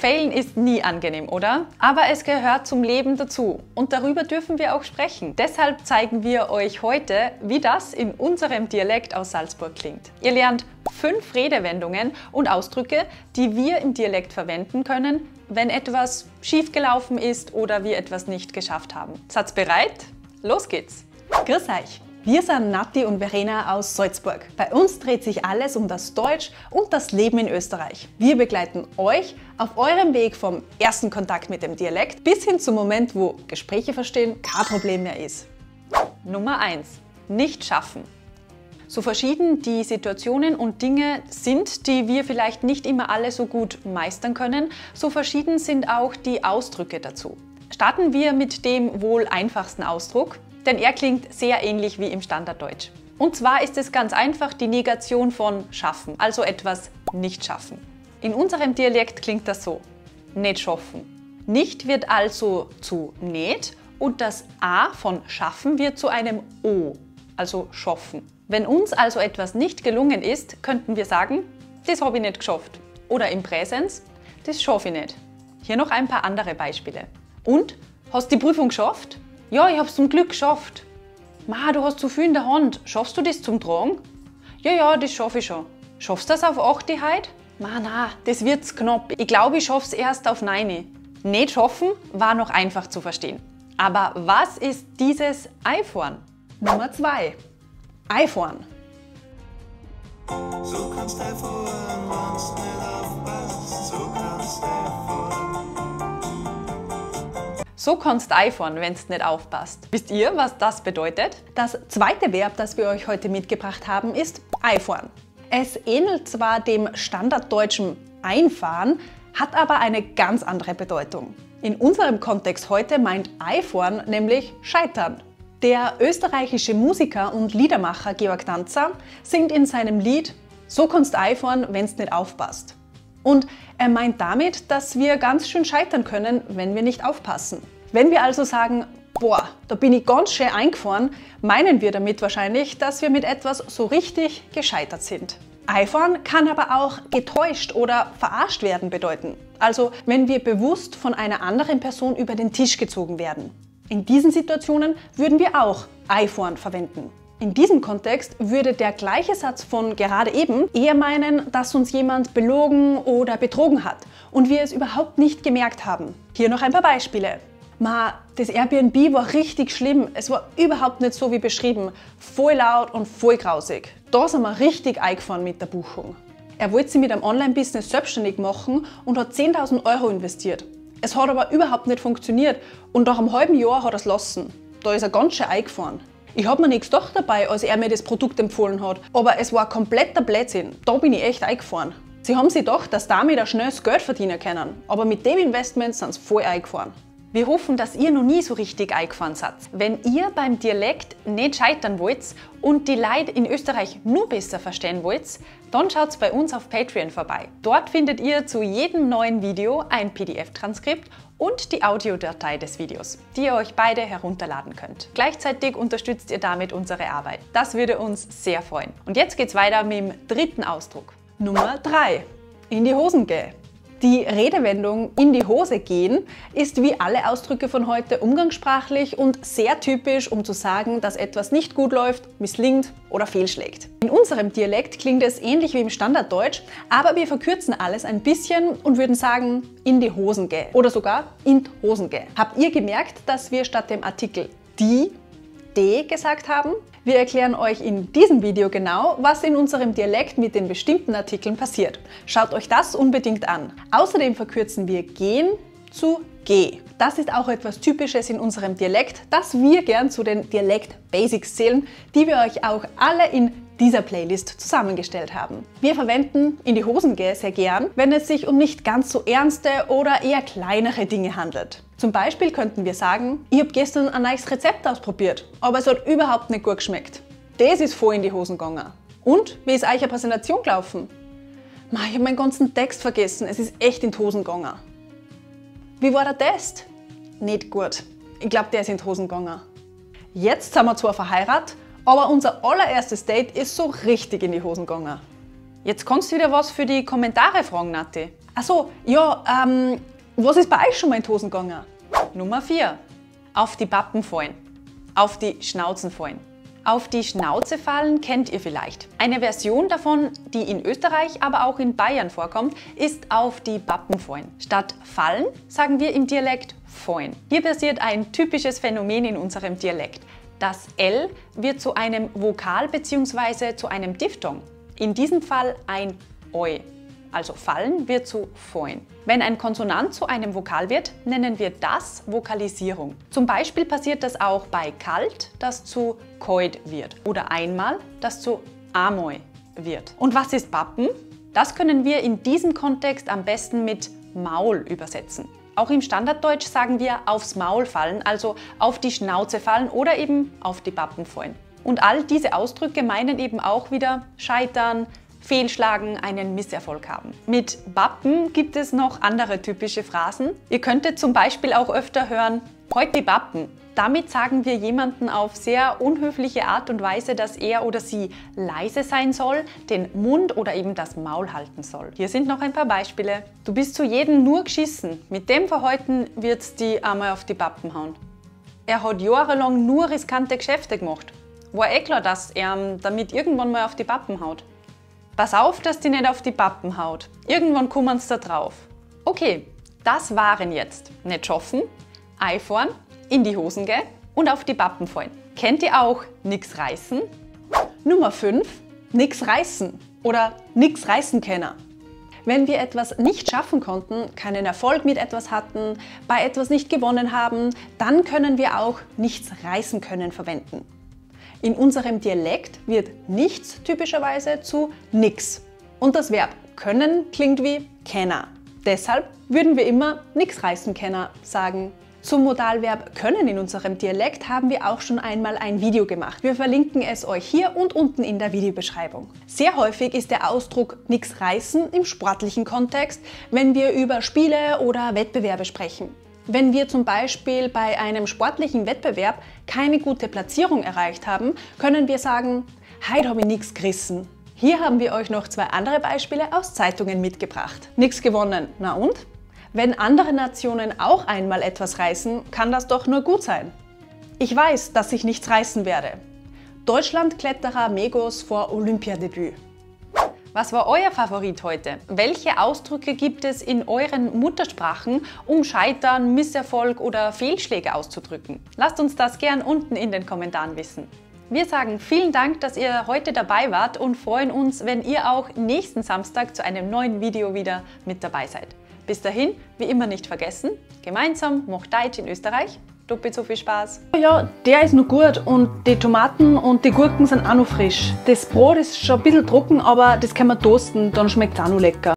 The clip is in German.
Failen ist nie angenehm, oder? Aber es gehört zum Leben dazu und darüber dürfen wir auch sprechen. Deshalb zeigen wir euch heute, wie das in unserem Dialekt aus Salzburg klingt. Ihr lernt 5 Redewendungen und Ausdrücke, die wir im Dialekt verwenden können, wenn etwas schiefgelaufen ist oder wir etwas nicht geschafft haben. Seid bereit? Los geht's! Grüß euch! Wir sind Nati und Verena aus Salzburg. Bei uns dreht sich alles um das Deutsch und das Leben in Österreich. Wir begleiten euch auf eurem Weg vom ersten Kontakt mit dem Dialekt bis hin zum Moment, wo Gespräche verstehen kein Problem mehr ist. Nummer 1. Nicht schaffen. So verschieden die Situationen und Dinge sind, die wir vielleicht nicht immer alle so gut meistern können, so verschieden sind auch die Ausdrücke dazu. Starten wir mit dem wohl einfachsten Ausdruck, denn er klingt sehr ähnlich wie im Standarddeutsch. Und zwar ist es ganz einfach die Negation von schaffen, also etwas nicht schaffen. In unserem Dialekt klingt das so: nicht schaffen. Nicht wird also zu nicht und das A von schaffen wird zu einem O, also schaffen. Wenn uns also etwas nicht gelungen ist, könnten wir sagen, das habe ich nicht geschafft. Oder im Präsens, das schaffe ich nicht. Hier noch ein paar andere Beispiele. Und, hast du die Prüfung geschafft? Ja, ich habe es zum Glück geschafft. Ma, du hast zu viel in der Hand. Schaffst du das zum Tragen? Ja, das schaffe ich schon. Schaffst du das auf 8 heute? Ma, na, das wird's knapp. Ich glaube, ich schaff's erst auf 9. Nicht schaffen war noch einfach zu verstehen. Aber was ist dieses Eifahren? Nummer 2. Eifahren. So kannst du fahren, wenn's nicht aufpasst. So kannst du fahren. So kannst du einfahren, wenn es nicht aufpasst. Wisst ihr, was das bedeutet? Das zweite Verb, das wir euch heute mitgebracht haben, ist einfahren. Es ähnelt zwar dem standarddeutschen einfahren, hat aber eine ganz andere Bedeutung. In unserem Kontext heute meint einfahren nämlich scheitern. Der österreichische Musiker und Liedermacher Georg Danzer singt in seinem Lied So kannst du einfahren, wenn es nicht aufpasst. Und er meint damit, dass wir ganz schön scheitern können, wenn wir nicht aufpassen. Wenn wir also sagen, boah, da bin ich ganz schön eingefahren, meinen wir damit wahrscheinlich, dass wir mit etwas so richtig gescheitert sind. Einfahren kann aber auch getäuscht oder verarscht werden bedeuten. Also wenn wir bewusst von einer anderen Person über den Tisch gezogen werden. In diesen Situationen würden wir auch einfahren verwenden. In diesem Kontext würde der gleiche Satz von gerade eben eher meinen, dass uns jemand belogen oder betrogen hat und wir es überhaupt nicht gemerkt haben. Hier noch ein paar Beispiele. Ma, das Airbnb war richtig schlimm. Es war überhaupt nicht so wie beschrieben. Voll laut und voll grausig. Da sind wir richtig eingefahren mit der Buchung. Er wollte sich mit einem Online-Business selbstständig machen und hat 10.000 Euro investiert. Es hat aber überhaupt nicht funktioniert und nach einem halben Jahr hat er es lassen. Da ist er ganz schön eingefahren. Ich habe mir nichts gedacht dabei, als er mir das Produkt empfohlen hat, aber es war kompletter Blödsinn. Da bin ich echt eingefahren. Sie haben sich gedacht, dass damit ein schnelles Geld verdienen können, aber mit dem Investment sind sie voll eingefahren. Wir hoffen, dass ihr noch nie so richtig eingefahren seid. Wenn ihr beim Dialekt nicht scheitern wollt und die Leute in Österreich nur besser verstehen wollt, dann schaut bei uns auf Patreon vorbei. Dort findet ihr zu jedem neuen Video ein PDF-Transkript und die Audiodatei des Videos, die ihr euch beide herunterladen könnt. Gleichzeitig unterstützt ihr damit unsere Arbeit. Das würde uns sehr freuen. Und jetzt geht's weiter mit dem dritten Ausdruck. Nummer 3. In die Hosen gehen. Die Redewendung in die Hose gehen ist wie alle Ausdrücke von heute umgangssprachlich und sehr typisch, um zu sagen, dass etwas nicht gut läuft, misslingt oder fehlschlägt. In unserem Dialekt klingt es ähnlich wie im Standarddeutsch, aber wir verkürzen alles ein bisschen und würden sagen in die Hosen gehen oder sogar in die Hosen gehen. Habt ihr gemerkt, dass wir statt dem Artikel die gesagt haben? Wir erklären euch in diesem Video genau, was in unserem Dialekt mit den bestimmten Artikeln passiert. Schaut euch das unbedingt an. Außerdem verkürzen wir gehen zu geh. Das ist auch etwas Typisches in unserem Dialekt, das wir gern zu den Dialekt-Basics zählen, die wir euch auch alle in dieser Playlist zusammengestellt haben. Wir verwenden in die Hosen gehen sehr gern, wenn es sich um nicht ganz so ernste oder eher kleinere Dinge handelt. Zum Beispiel könnten wir sagen, ich habe gestern ein neues Rezept ausprobiert, aber es hat überhaupt nicht gut geschmeckt. Das ist voll in die Hosen gegangen. Und, wie ist euch eine Präsentation gelaufen? Ich habe meinen ganzen Text vergessen, es ist echt in die Hosen gegangen. Wie war der Test? Nicht gut. Ich glaube, der ist in die Hosen gegangen. Jetzt sind wir zwar verheiratet, aber unser allererstes Date ist so richtig in die Hosen gegangen. Jetzt kannst du wieder was für die Kommentare fragen, Nati. Achso, ja, was ist bei euch schon mal in die Hosen gegangen? Nummer 4. Auf die Pappen fallen. Auf die Schnauzen fallen. Auf die Schnauze fallen kennt ihr vielleicht. Eine Version davon, die in Österreich, aber auch in Bayern vorkommt, ist auf die Pappen fallen. Statt fallen sagen wir im Dialekt fallen. Hier passiert ein typisches Phänomen in unserem Dialekt. Das L wird zu einem Vokal bzw. zu einem Diphthong. In diesem Fall ein Oi. Also fallen wird zu fallen. Wenn ein Konsonant zu einem Vokal wird, nennen wir das Vokalisierung. Zum Beispiel passiert das auch bei kalt, das zu koid wird. Oder einmal, das zu amoi wird. Und was ist Pappen? Das können wir in diesem Kontext am besten mit Maul übersetzen. Auch im Standarddeutsch sagen wir aufs Maul fallen, also auf die Schnauze fallen oder eben auf die Pappen fallen. Und all diese Ausdrücke meinen eben auch wieder scheitern, fehlschlagen, einen Misserfolg haben. Mit Pappen gibt es noch andere typische Phrasen. Ihr könntet zum Beispiel auch öfter hören, heut die Pappen. Damit sagen wir jemanden auf sehr unhöfliche Art und Weise, dass er oder sie leise sein soll, den Mund oder eben das Maul halten soll. Hier sind noch ein paar Beispiele. Du bist zu jedem nur geschissen. Mit dem Verhalten wird's die einmal auf die Pappen hauen. Er hat jahrelang nur riskante Geschäfte gemacht. War eh klar, dass er damit irgendwann mal auf die Pappen haut. Pass auf, dass die nicht auf die Pappen haut. Irgendwann kommen sie da drauf. Okay, das waren jetzt nicht schaffen, einfahren, in die Hosen gehen und auf die Pappen fallen. Kennt ihr auch nix reißen? Nummer 5. Nix reißen oder nix reißen können. Wenn wir etwas nicht schaffen konnten, keinen Erfolg mit etwas hatten, bei etwas nicht gewonnen haben, dann können wir auch nichts reißen können verwenden. In unserem Dialekt wird nichts typischerweise zu nix. Und das Verb können klingt wie kenner. Deshalb würden wir immer nix reißen können sagen. Zum Modalverb können in unserem Dialekt haben wir auch schon einmal ein Video gemacht. Wir verlinken es euch hier und unten in der Videobeschreibung. Sehr häufig ist der Ausdruck nix reißen im sportlichen Kontext, wenn wir über Spiele oder Wettbewerbe sprechen. Wenn wir zum Beispiel bei einem sportlichen Wettbewerb keine gute Platzierung erreicht haben, können wir sagen, heute habe ich nichts gerissen. Hier haben wir euch noch 2 andere Beispiele aus Zeitungen mitgebracht. Nichts gewonnen, na und? Wenn andere Nationen auch einmal etwas reißen, kann das doch nur gut sein. Ich weiß, dass ich nichts reißen werde. Deutschland-Kletterer Megos vor Olympiadebüt. Was war euer Favorit heute? Welche Ausdrücke gibt es in euren Muttersprachen, um Scheitern, Misserfolg oder Fehlschläge auszudrücken? Lasst uns das gern unten in den Kommentaren wissen. Wir sagen vielen Dank, dass ihr heute dabei wart und freuen uns, wenn ihr auch nächsten Samstag zu einem neuen Video wieder mit dabei seid. Bis dahin, wie immer nicht vergessen, gemeinsam macht Deutsch in Österreich doppelt so viel Spaß. Ja, der ist noch gut und die Tomaten und die Gurken sind auch noch frisch. Das Brot ist schon ein bisschen trocken, aber das können wir toasten, dann schmeckt es auch noch lecker.